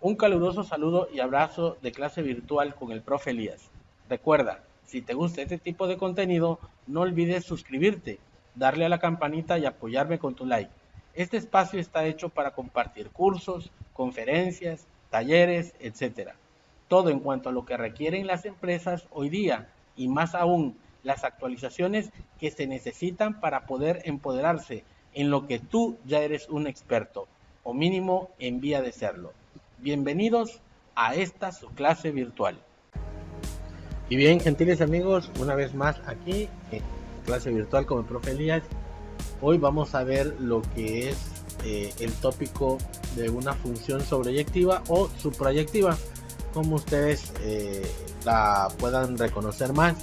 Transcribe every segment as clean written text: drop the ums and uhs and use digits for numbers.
Un caluroso saludo y abrazo de clase virtual con el profe Elías. Recuerda, si te gusta este tipo de contenido, no olvides suscribirte, darle a la campanita y apoyarme con tu like. Este espacio está hecho para compartir cursos, conferencias, talleres, etcétera. Todo en cuanto a lo que requieren las empresas hoy día y más aún las actualizaciones que se necesitan para poder empoderarse en lo que tú ya eres un experto o mínimo en vía de serlo. Bienvenidos a esta su clase virtual. Y bien, gentiles amigos, una vez más aquí en clase virtual con el profe Elías. Hoy vamos a ver lo que es el tópico de una función sobreyectiva o suprayectiva, como ustedes la puedan reconocer más.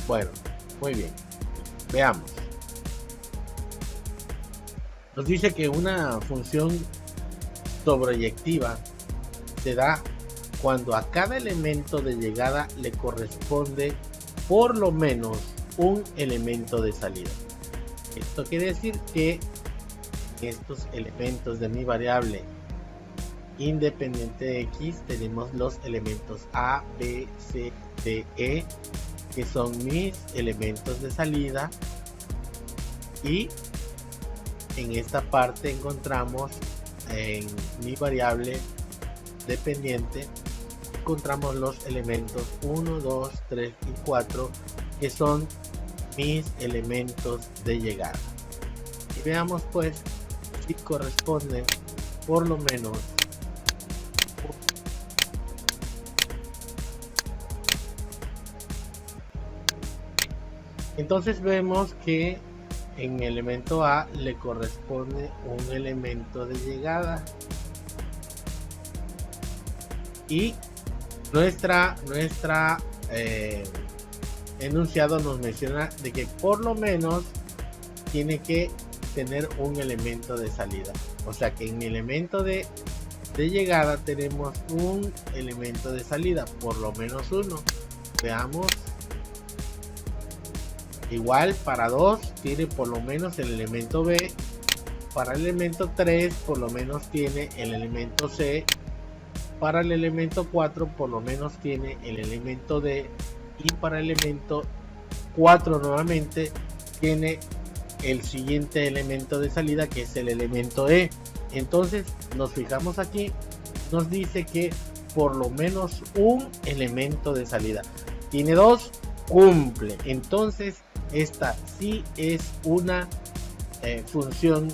Bueno, muy bien, veamos. Nos dice que una función sobreyectiva se da cuando a cada elemento de llegada le corresponde por lo menos un elemento de salida. Esto quiere decir que estos elementos de mi variable independiente de x tenemos los elementos a, b, c, d, e, que son mis elementos de salida, y en esta parte encontramos en mi variable dependiente encontramos los elementos 1, 2, 3 y 4, que son mis elementos de llegada. Y veamos pues si corresponden por lo menos entonces vemos que en el elemento A le corresponde un elemento de llegada y nuestra enunciado nos menciona de que por lo menos tiene que tener un elemento de salida, o sea que en mi elemento de llegada tenemos un elemento de salida, por lo menos uno. Veamos, igual para 2 tiene por lo menos el elemento B, para el elemento 3 por lo menos tiene el elemento C, para el elemento 4 por lo menos tiene el elemento D, y para el elemento 4 nuevamente tiene el siguiente elemento de salida, que es el elemento E. Entonces nos fijamos aquí, nos dice que por lo menos un elemento de salida. Tiene 2, cumple. Entonces esta sí es una función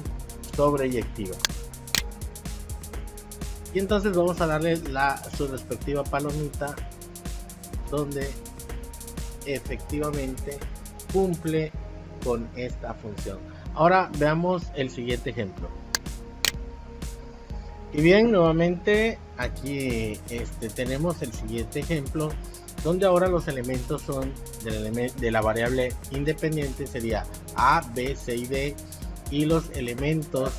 sobreyectiva. Y entonces vamos a darle su respectiva palomita, donde efectivamente cumple con esta función. Ahora veamos el siguiente ejemplo. Y bien, nuevamente aquí tenemos el siguiente ejemplo, donde ahora los elementos son de la variable independiente sería a, b, c y d, y los elementos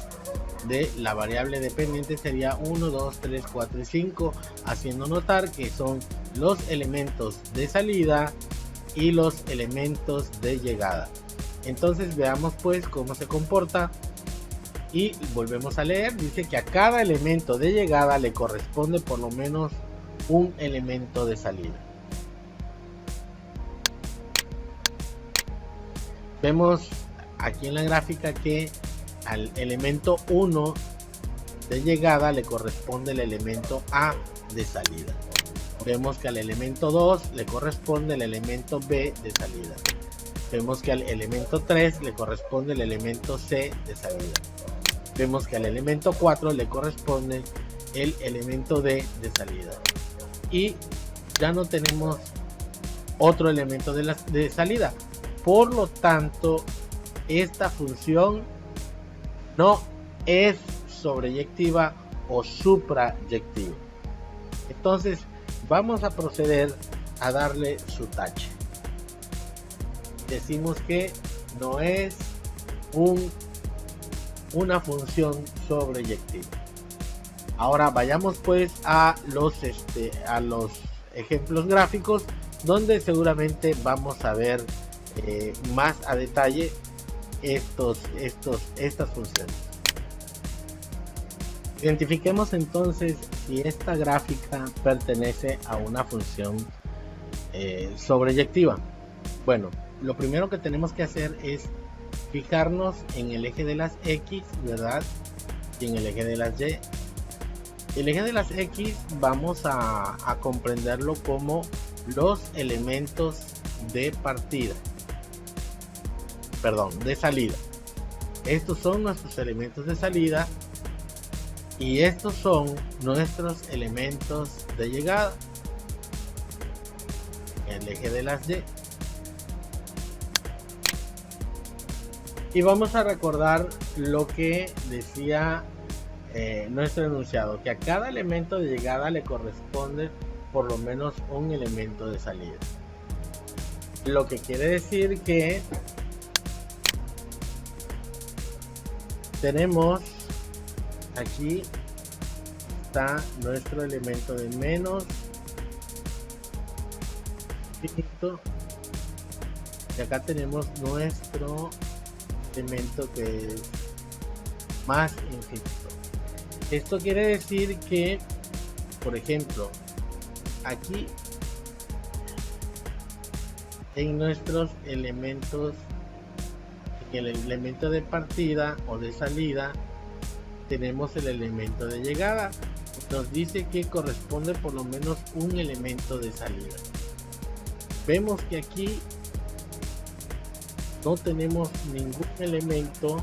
de la variable dependiente sería 1, 2, 3, 4 y 5, haciendo notar que son los elementos de salida y los elementos de llegada. Entonces veamos pues cómo se comporta y volvemos a leer. Dice que a cada elemento de llegada le corresponde por lo menos un elemento de salida. Vemos aquí en la gráfica que al elemento 1 de llegada le corresponde el elemento A de salida. Vemos que al elemento 2 le corresponde el elemento B de salida. Vemos que al elemento 3 le corresponde el elemento C de salida. Vemos que al elemento 4 le corresponde el elemento D de salida. Y ya no tenemos otro elemento de salida. Por lo tanto, esta función no es sobreyectiva o suprayectiva. Entonces vamos a proceder a darle su tache. Decimos que no es una función sobreyectiva. Ahora vayamos pues a los ejemplos gráficos, donde seguramente vamos a ver más a detalle estas funciones. Identifiquemos entonces si esta gráfica pertenece a una función sobreyectiva. Bueno, lo primero que tenemos que hacer es fijarnos en el eje de las X, ¿verdad? Y en el eje de las Y. El eje de las X vamos a comprenderlo como los elementos de partida, perdón, de salida. Estos son nuestros elementos de salida y estos son nuestros elementos de llegada. El eje de las Y. Y vamos a recordar lo que decía nuestro enunciado, que a cada elemento de llegada le corresponde por lo menos un elemento de salida. Lo que quiere decir que tenemos aquí está nuestro elemento de menos infinito y acá tenemos nuestro elemento que es más infinito. Esto quiere decir que, por ejemplo, aquí en nuestros elementos, en el elemento de partida o de salida, tenemos el elemento de llegada. Nos dice que corresponde por lo menos un elemento de salida. Vemos que aquí no tenemos ningún elemento,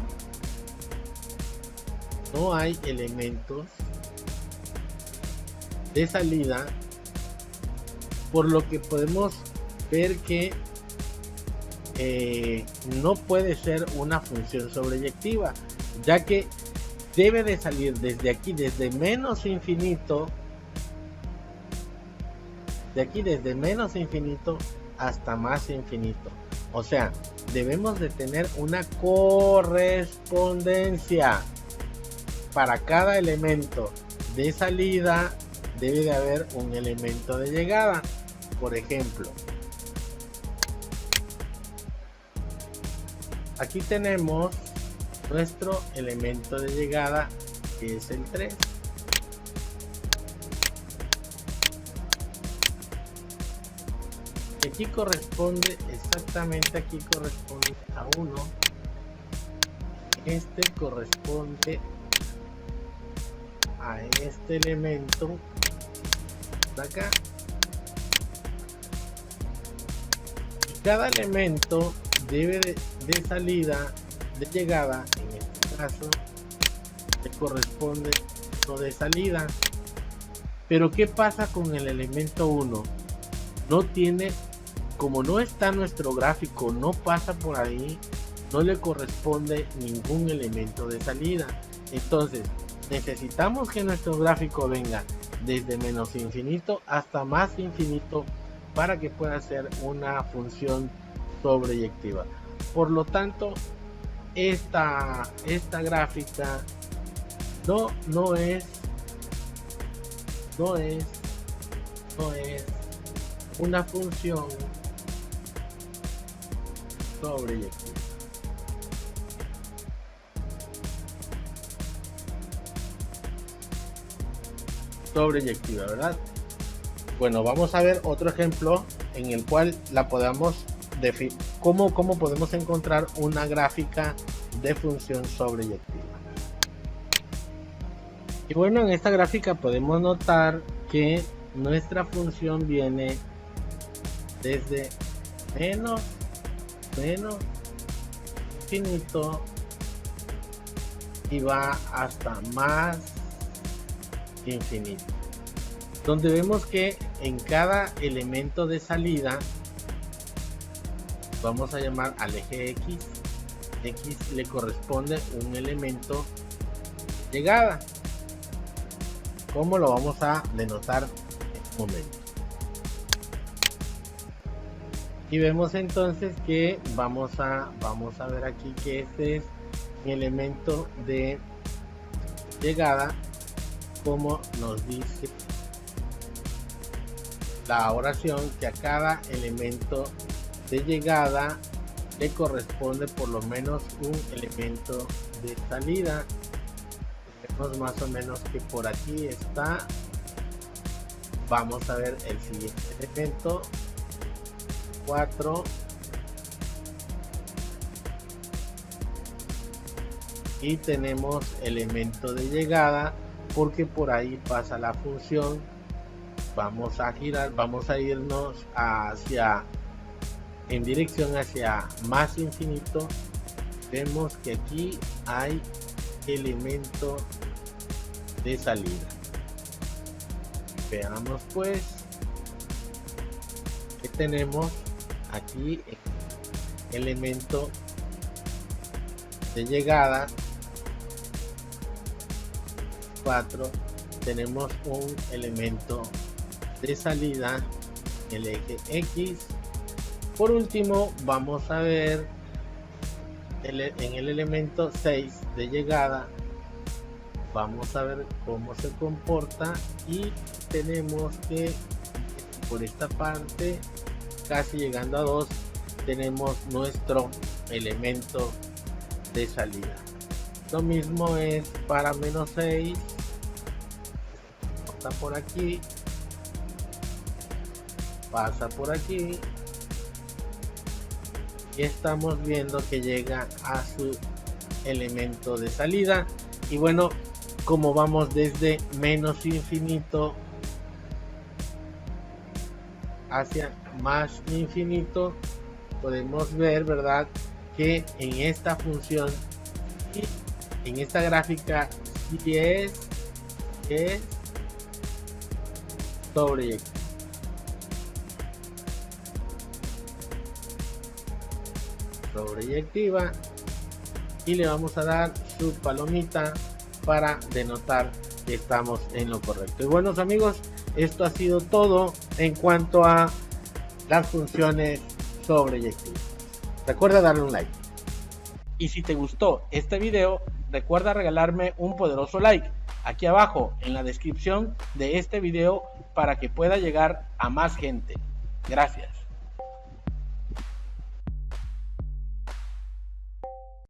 no hay elementos de salida, por lo que podemos ver que no puede ser una función sobreyectiva, ya que debe de salir desde aquí, desde menos infinito, de aquí desde menos infinito hasta más infinito. O sea, debemos de tener una correspondencia. Para cada elemento de salida debe de haber un elemento de llegada. Por ejemplo, aquí tenemos nuestro elemento de llegada, que es el 3. Aquí corresponde, exactamente aquí corresponde a 1. Este corresponde a este elemento de acá. Y cada elemento debe de salida, de llegada, en este caso, le corresponde lo de salida. Pero ¿qué pasa con el elemento 1? No tiene, como no está nuestro gráfico, no pasa por ahí, no le corresponde ningún elemento de salida. Entonces, necesitamos que nuestro gráfico venga desde menos infinito hasta más infinito para que pueda ser una función sobreyectiva. Por lo tanto, esta gráfica no es una función sobreyectiva. Sobreyectiva, ¿verdad? Bueno, vamos a ver otro ejemplo en el cual la podamos definir. ¿Cómo podemos encontrar una gráfica de función sobreyectiva? Y bueno, en esta gráfica podemos notar que nuestra función viene desde menos infinito y va hasta más infinito, donde vemos que en cada elemento de salida vamos a llamar al eje X le corresponde un elemento de llegada, como lo vamos a denotar en un momento. Y vemos entonces que vamos a ver aquí que este es mi elemento de llegada, como nos dice la oración, que a cada elemento de llegada le corresponde por lo menos un elemento de salida. más o menos que por aquí está. Vamos a ver el siguiente elemento, 4, y tenemos elemento de llegada porque por ahí pasa la función. Vamos a girar, vamos a irnos hacia en dirección hacia más infinito. Vemos que aquí hay elemento de salida. Veamos pues que tenemos aquí elemento de llegada 4, tenemos un elemento de salida, el eje X. Por último vamos a ver en el elemento 6 de llegada, vamos a ver cómo se comporta, y tenemos que por esta parte, casi llegando a 2, tenemos nuestro elemento de salida. Lo mismo es para menos 6, está por aquí, pasa por aquí, y estamos viendo que llega a su elemento de salida. Y bueno, como vamos desde menos infinito hacia más infinito, podemos ver, ¿verdad?, que en esta función y en esta gráfica sí es sobreyectiva, y le vamos a dar su palomita para denotar que estamos en lo correcto. Y buenos amigos, esto ha sido todo en cuanto a las funciones sobreyectivas. Recuerda darle un like. Y si te gustó este video, recuerda regalarme un poderoso like aquí abajo en la descripción de este video para que pueda llegar a más gente. Gracias.